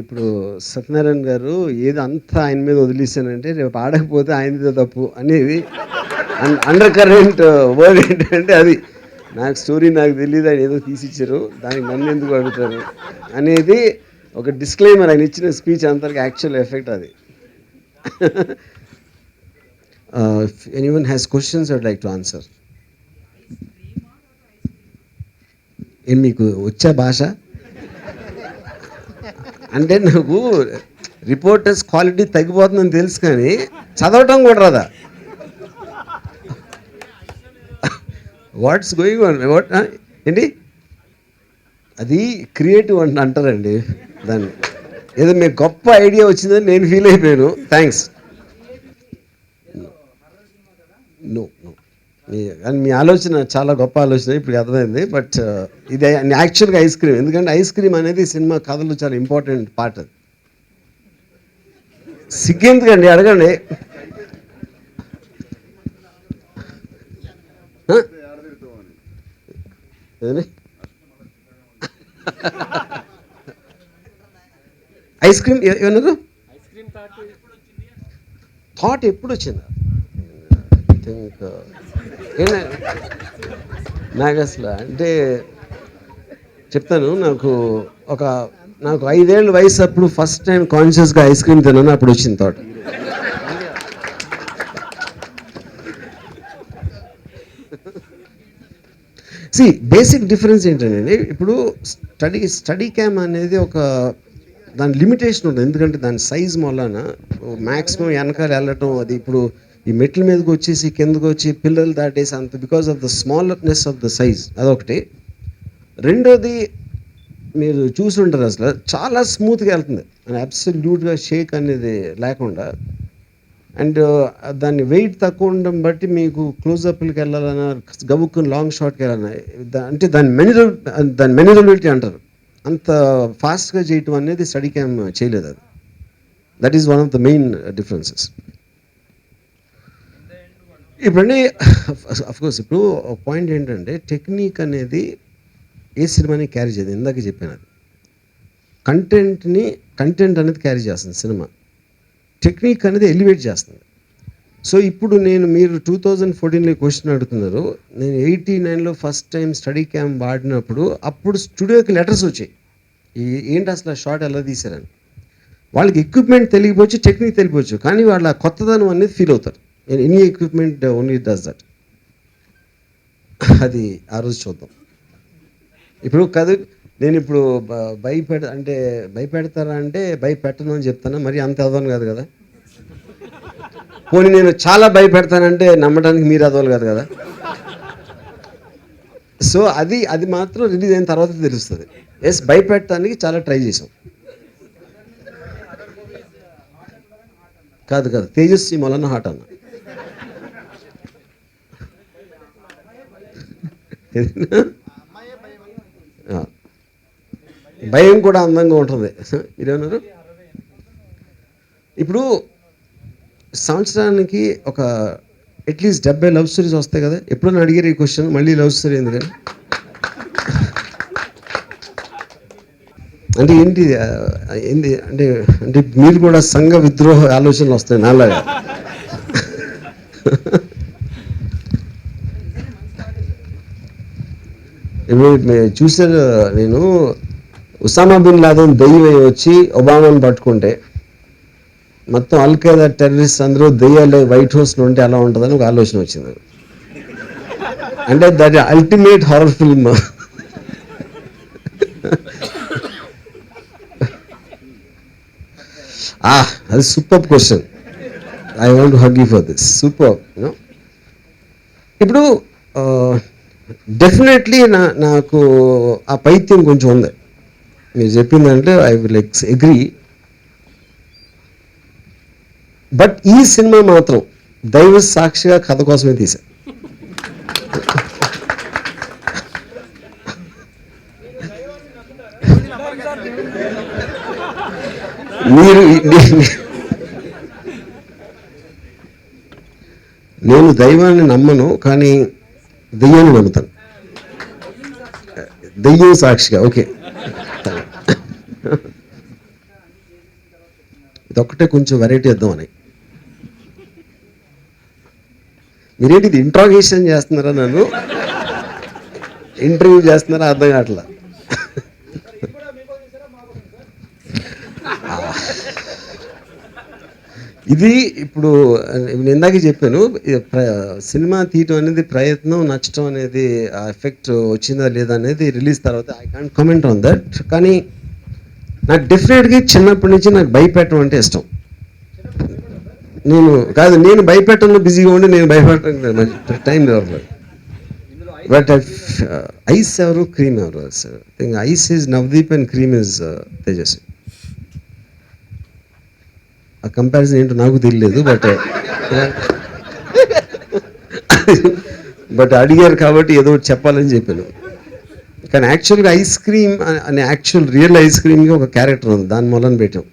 ఇప్పుడు సత్యనారాయణ గారు ఏది అంతా ఆయన మీద వదిలేసానంటే రేపు ఆడకపోతే ఆయనదే తప్పు అనేది అండర్ కరెంట్ వర్డ్ ఏంటంటే అది నాకు స్టోరీ నాకు తెలియదు, ఆయన ఏదో తీసిచ్చారు, దానికి నన్ను ఎందుకు అడుగుతారు అనేది ఒక డిస్క్లైమర్ ఆయన ఇచ్చిన స్పీచ్ అంతరికి యాక్చువల్ ఎఫెక్ట్ అది. Anyone has questions I would like to answer. ఏం మీకు వచ్చే భాష అంటే నాకు రిపోర్టర్స్ క్వాలిటీ తగ్గిపోతుందని తెలుసు కానీ చదవటం కూడా రాదా? వాట్స్ గోయింగ్ ఆన్ వాట్ ఏంటి అది క్రియేటివ్ అంటారండి దాన్ని. ఏదో మీకు గొప్ప ఐడియా వచ్చిందని నేను ఫీల్ అయిపోయాను. థ్యాంక్స్. నో నో కానీ మీ ఆలోచన చాలా గొప్ప ఆలోచన, ఇప్పుడు అర్థమైంది. బట్ ఇది యాక్చువల్గా ఐస్ క్రీమ్, ఎందుకంటే ఐస్ క్రీమ్ అనేది సినిమా కథలో చాలా ఇంపార్టెంట్ పార్ట్. అది సిగ్గెందుకండి అడగండి. ఐస్ క్రీమ్ ఏమన్నారు? థాట్ ఎప్పుడు వచ్చిందా? థింక్ నాకు అసలు అంటే చెప్తాను, నాకు 5 ఏళ్ళ వయసు అప్పుడు ఫస్ట్ టైం కాన్షియస్గా ఐస్ క్రీమ్ తిన్నాను, అప్పుడు వచ్చింది థాట్. సి బేసిక్ డిఫరెన్స్ ఏంటంటే ఇప్పుడు స్టడీ క్యామ్ అనేది ఒక దాని లిమిటేషన్ ఉంటుంది, ఎందుకంటే దాని సైజ్ వలన మ్యాక్సిమం వెనకాల వెళ్ళటం, అది ఇప్పుడు ఈ మెట్ల మీదకి వచ్చేసి కిందకు వచ్చి పిల్లలు దాటేసి అంత, because of the smallerness of the size, అదొకటి. రెండోది మీరు చూసుంటారు అసలు చాలా స్మూత్గా వెళ్తుంది, అబ్సల్యూట్గా షేక్ అనేది లేకుండా. అండ్ దాన్ని వెయిట్ తక్కువ ఉండడం బట్టి మీకు క్లోజప్లకి వెళ్ళాలన్నా గబుక్కుని లాంగ్ షాట్కి వెళ్ళాలన్నా అంటే దాని మెనరబిలిటీ అంటారు, అంత ఫాస్ట్గా చేయటం అనేది స్టడీ క్యామ్ చేయలేదు. అది that is one of the main differences. ఇప్పుడండి అఫ్కోర్స్ ఇప్పుడు ఒక పాయింట్ ఏంటంటే టెక్నిక్ అనేది ఏ సినిమాని క్యారీ చేయదు, ఇందాక చెప్పాను. అది కంటెంట్ అనేది క్యారీ చేస్తుంది సినిమా, టెక్నిక్ అనేది ఎలివేట్ చేస్తుంది. సో ఇప్పుడు మీరు 2014లో క్వశ్చన్ అడుగుతున్నారు, నేను 89లో ఫస్ట్ టైం స్టడీ క్యామ్ వాడినప్పుడు అప్పుడు స్టూడియోకి లెటర్స్ వచ్చాయి, ఏంటి అసలు షార్ట్ ఎలా తీశారని. వాళ్ళకి ఎక్విప్మెంట్ తెలియపోవచ్చు, టెక్నిక్ తెలియపోవచ్చు, కానీ వాళ్ళ కొత్తదనం అనేది ఫీల్ అవుతారు. Any equipment only does that. అది ఆ రోజు చూద్దాం. ఇప్పుడు కాదు నేను ఇప్పుడు భయపెడతారా అంటే భయపెట్టను అని చెప్తాను, మరి అంత అదవను కాదు కదా. పోనీ నేను చాలా భయపెడతానంటే నమ్మడానికి మీరు అదవాలి కాదు కదా. సో అది మాత్రం రిలీజ్ అయిన తర్వాత తెలుస్తుంది. ఎస్, భయపెట్టడానికి చాలా ట్రై చేసాం. కాదు తేజస్వి మొలన్న హాట్ అన్న. భయం కూడా అందంగా ఉంటుంది. మీరేమన్నారు? ఇప్పుడు సంవత్సరానికి ఒక అట్లీస్ట్ 70 లవ్ స్టోరీస్ వస్తాయి కదా. ఎప్పుడైనా అడిగారు ఈ క్వశ్చన్, మళ్ళీ లవ్ స్టోరీ ఎందుకని? అంటే ఏంటి అంటే మీరు కూడా సంఘ విద్రోహ ఆలోచనలు వస్తాయి నాలాగా. ఇప్పుడు చూసారు, నేను ఉసామా బిన్ లాదెన్ దెయ్యం వచ్చి ఒబామాని పట్టుకుంటే మొత్తం అల్ఖైదా టెర్రరిస్ట్ అందరూ దెయ్యాలు వైట్ హౌస్లో ఉంటే ఎలా ఉంటుందని ఒక ఆలోచన వచ్చింది. అంటే దట్ అల్టిమేట్ హారర్ ఫిల్మ్. అది super question. I want to hug you for this. Super. ఇప్పుడు డెఫినెట్లీ నాకు ఆ పైత్యం కొంచెం ఉంది మీరు చెప్పిందంటే, ఐ విల్ అగ్రీ. బట్ ఈ సినిమా మాత్రం దైవ సాక్షిగా కథ కోసమే తీశా. నేను దైవాన్ని నమ్మను, కానీ దెయ్యాన్ని నమ్ముతాను. దెయ్యం సాక్షిగా. ఓకే. ఇదొక్కటే కొంచెం వెరైటీ ఇద్దామని. మీరేంటి ఇది ఇంట్రాగేషన్ చేస్తున్నారా, నన్ను ఇంటర్వ్యూ చేస్తున్నారా అర్థం కావట్లా. ఇది ఇప్పుడు నేను ఇందాకే చెప్పాను, సినిమా తీయటం అనేది ప్రయత్నం, నచ్చటం అనేది ఆ ఎఫెక్ట్ వచ్చిందా లేదా అనేది రిలీజ్ తర్వాత I can't comment on that. కానీ నాకు డెఫినెట్గా చిన్నప్పటి నుంచి నాకు భయపెట్టడం అంటే ఇష్టం. నేను భయపెట్టడంలో బిజీగా ఉండి నేను భయపెట్టడం టైం ఎవరు. బట్ ఐస్ ఎవరు, క్రీమ్ ఎవరు? Ice is Navdeep and cream is Tejaswi. ఆ కంపారిజన్ ఏంటో నాకు తెలియలేదు, బట్ అడిగారు కాబట్టి ఏదో చెప్పాలని చెప్పాను. కానీ యాక్చువల్గా ఐస్ క్రీమ్ అనే రియల్ ఐస్ క్రీమ్కి ఒక క్యారెక్టర్ ఉంది, దాని మొదలు పెట్టాం.